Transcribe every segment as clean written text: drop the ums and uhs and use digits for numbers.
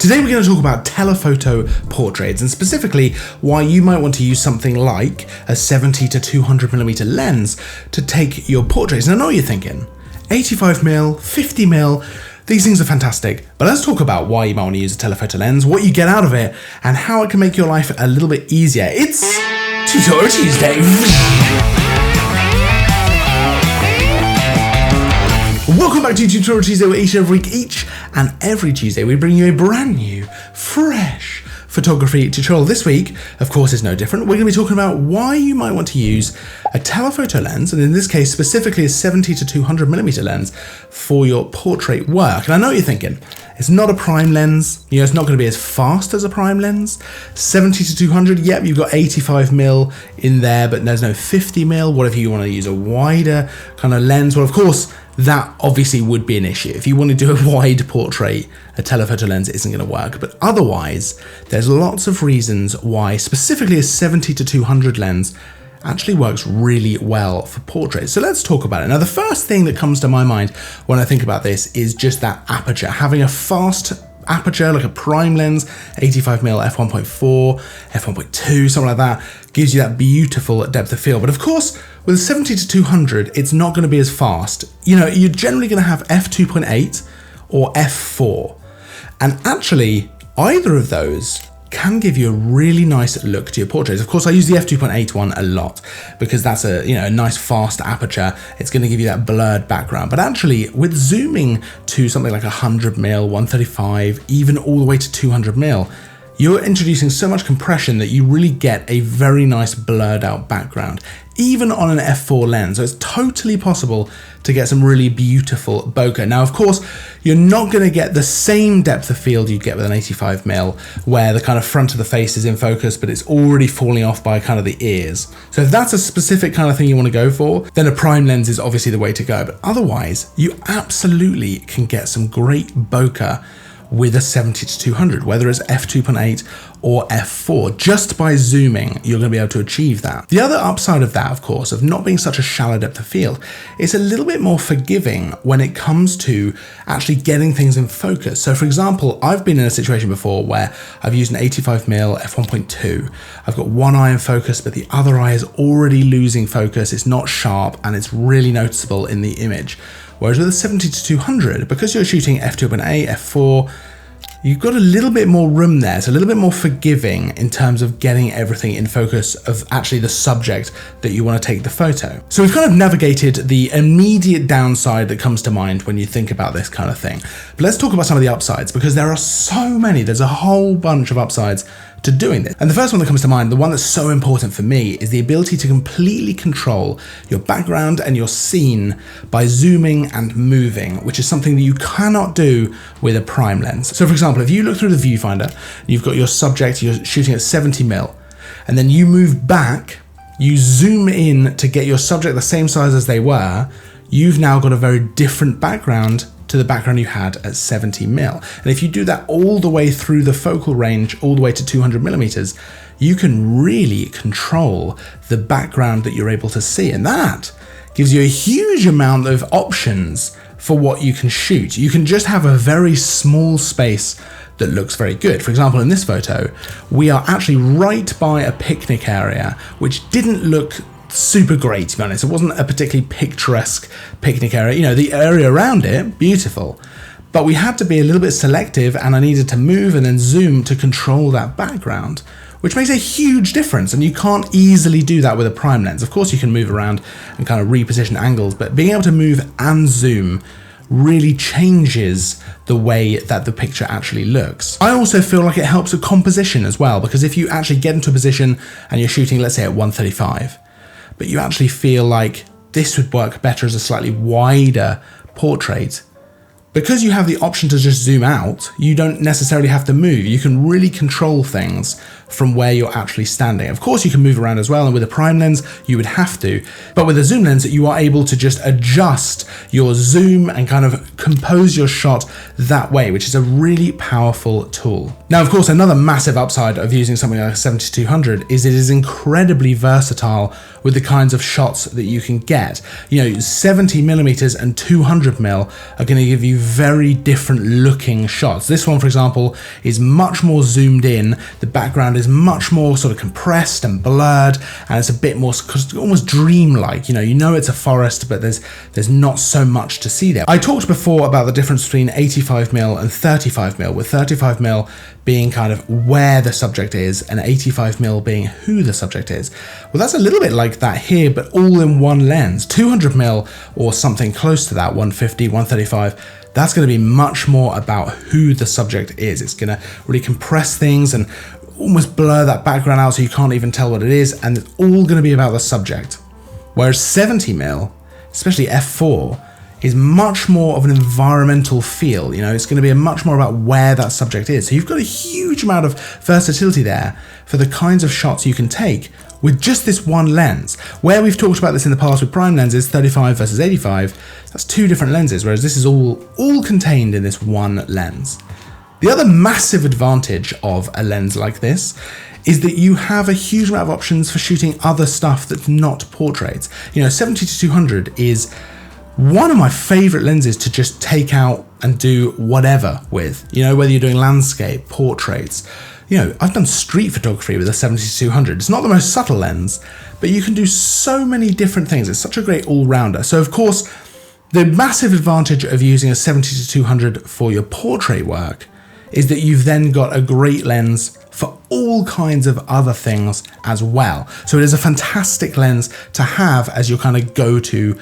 Today we're going to talk about telephoto portraits and specifically why you might want to use something like a 70 to 200mm lens to take your portraits. And I know what you're thinking, 85mm, 50mm, these things are fantastic, but let's talk about why you might want to use a telephoto lens, what you get out of it, and how it can make your life a little bit easier. It's Tutorial Tuesday. Welcome back to Tutorial Tuesday, where each and every Tuesday we bring you a brand new, fresh photography tutorial. This week, of course, is no different. We're going to be talking about why you might want to use a telephoto lens, and in this case, specifically a 70 to 200mm lens for your portrait work. And I know what you're thinking, it's not a prime lens, it's not going to be as fast as a prime lens. 70 to 200, yep, you've got 85mm in there, but there's no 50mm. What if you want to use a wider kind of lens? Well, of course, that obviously would be an issue. If you want to do a wide portrait, a telephoto lens isn't going to work. But otherwise, there's lots of reasons why specifically a 70 to 200 lens actually works really well for portraits. So let's talk about it. Now, the first thing that comes to my mind when I think about this is just that aperture. Having a fast aperture, like a prime lens, 85mm f1.4, f1.2, something like that, gives you that beautiful depth of field. But of course, with a 70 to 200, it's not going to be as fast. You're generally going to have f2.8 or f4. And actually, either of those can give you a really nice look to your portraits. Of course, I use the f2.8 one a lot because that's a nice fast aperture. It's going to give you that blurred background. But actually, with zooming to something like 100mm, 135, even all the way to 200mm, you're introducing so much compression that you really get a very nice blurred out background, even on an f4 lens. So it's totally possible to get some really beautiful bokeh. Now, of course, you're not going to get the same depth of field you get with an 85mm, where the kind of front of the face is in focus, but it's already falling off by kind of the ears. So if that's a specific kind of thing you want to go for, then a prime lens is obviously the way to go. But otherwise, you absolutely can get some great bokeh with a 70 to 200, whether it's f2.8 or f4. Just by zooming, you're going to be able to achieve that. The other upside of that, of course, of not being such a shallow depth of field, is a little bit more forgiving when it comes to actually getting things in focus. So for example, I've been in a situation before where I've used an 85mm f1.2. I've got one eye in focus, but the other eye is already losing focus. It's not sharp and it's really noticeable in the image. Whereas with a 70 to 200, because you're shooting f2.8, f4, you've got a little bit more room there. It's a little bit more forgiving in terms of getting everything in focus of actually the subject that you want to take the photo. So we've kind of navigated the immediate downside that comes to mind when you think about this kind of thing. But let's talk about some of the upsides, because there are so many. There's a whole bunch of upsides to doing this. And the first one that comes to mind, the one that's so important for me, is the ability to completely control your background and your scene by zooming and moving, which is something that you cannot do with a prime lens. So for example, if you look through the viewfinder, you've got your subject, you're shooting at 70mm, and then you move back, you zoom in to get your subject the same size as they were, you've now got a very different background to the background you had at 70mm. And if you do that all the way through the focal range, all the way to 200mm, you can really control the background that you're able to see. And that gives you a huge amount of options for what you can shoot. You can just have a very small space that looks very good. For example, in this photo, we are actually right by a picnic area, which didn't look super great, to be honest. It wasn't a particularly picturesque picnic area. The area around it, beautiful. But we had to be a little bit selective, and I needed to move and then zoom to control that background, which makes a huge difference. And you can't easily do that with a prime lens. Of course, you can move around and kind of reposition angles, but being able to move and zoom really changes the way that the picture actually looks. I also feel like it helps with composition as well, because if you actually get into a position and you're shooting, let's say at 135, but you actually feel like this would work better as a slightly wider portrait, because you have the option to just zoom out, you don't necessarily have to move. You can really control things from where you're actually standing. Of course, you can move around as well, and with a prime lens, you would have to. But with a zoom lens, you are able to just adjust your zoom and kind of compose your shot that way, which is a really powerful tool. Now, of course, another massive upside of using something like a 70-200 is it is incredibly versatile with the kinds of shots that you can get. 70mm and 200mm are going to give you very different looking shots. This one, for example, is much more zoomed in. The background is much more sort of compressed and blurred, and it's a bit more almost dreamlike. You know it's a forest, but there's not so much to see there. I talked before about the difference between 85mm and 35mm, with 35mm being kind of where the subject is and 85mm being who the subject is. Well, that's a little bit like that here, but all in one lens. 200mm or something close to that, 150, 135, that's going to be much more about who the subject is. It's going to really compress things and almost blur that background out so you can't even tell what it is, and it's all going to be about the subject. Whereas 70mm, especially f4, is much more of an environmental feel. It's going to be much more about where that subject is. So you've got a huge amount of versatility there for the kinds of shots you can take with just this one lens. Where we've talked about this in the past with prime lenses, 35 versus 85, that's two different lenses, whereas this is all contained in this one lens. The other massive advantage of a lens like this is that you have a huge amount of options for shooting other stuff that's not portraits. 70-200 is one of my favorite lenses to just take out and do whatever with, whether you're doing landscape, portraits. I've done street photography with a 70-200. It's not the most subtle lens, but you can do so many different things. It's such a great all-rounder. So of course, the massive advantage of using a 70-200 for your portrait work is that you've then got a great lens for all kinds of other things as well. So it is a fantastic lens to have as your kind of go-to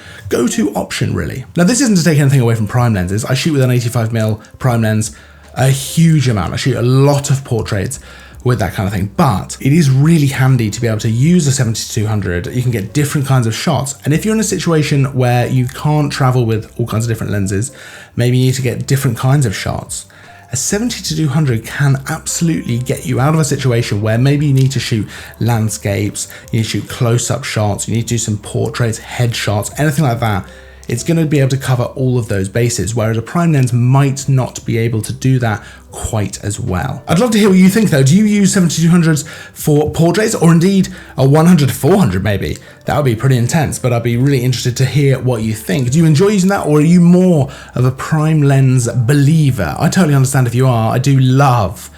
option, really. Now, this isn't to take anything away from prime lenses. I shoot with an 85mm prime lens a huge amount. I shoot a lot of portraits with that kind of thing, but it is really handy to be able to use a 70-200. You can get different kinds of shots. And if you're in a situation where you can't travel with all kinds of different lenses, maybe you need to get different kinds of shots, a 70-200 can absolutely get you out of a situation where maybe you need to shoot landscapes, you need to shoot close-up shots, you need to do some portraits, headshots, anything like that. It's going to be able to cover all of those bases, whereas a prime lens might not be able to do that quite as well. I'd love to hear what you think though. Do you use 70-200s for portraits, or indeed a 100-400 maybe? That would be pretty intense, but I'd be really interested to hear what you think. Do you enjoy using that, or are you more of a prime lens believer? I totally understand if you are. I do love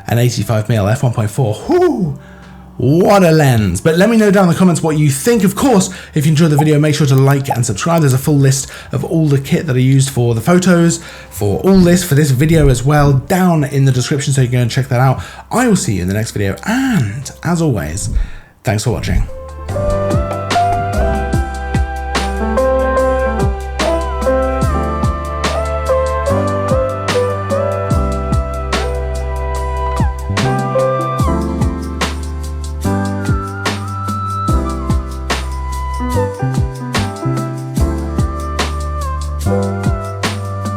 an 85mm f1.4. Whoo! What a lens. But let me know down in the comments what you think. Of course, if you enjoyed the video, make sure to like and subscribe. There's a full list of all the kit that I used for the photos, for all this, for this video as well, down in the description, so you can go and check that out. I will see you in the next video, and as always, thanks for watching.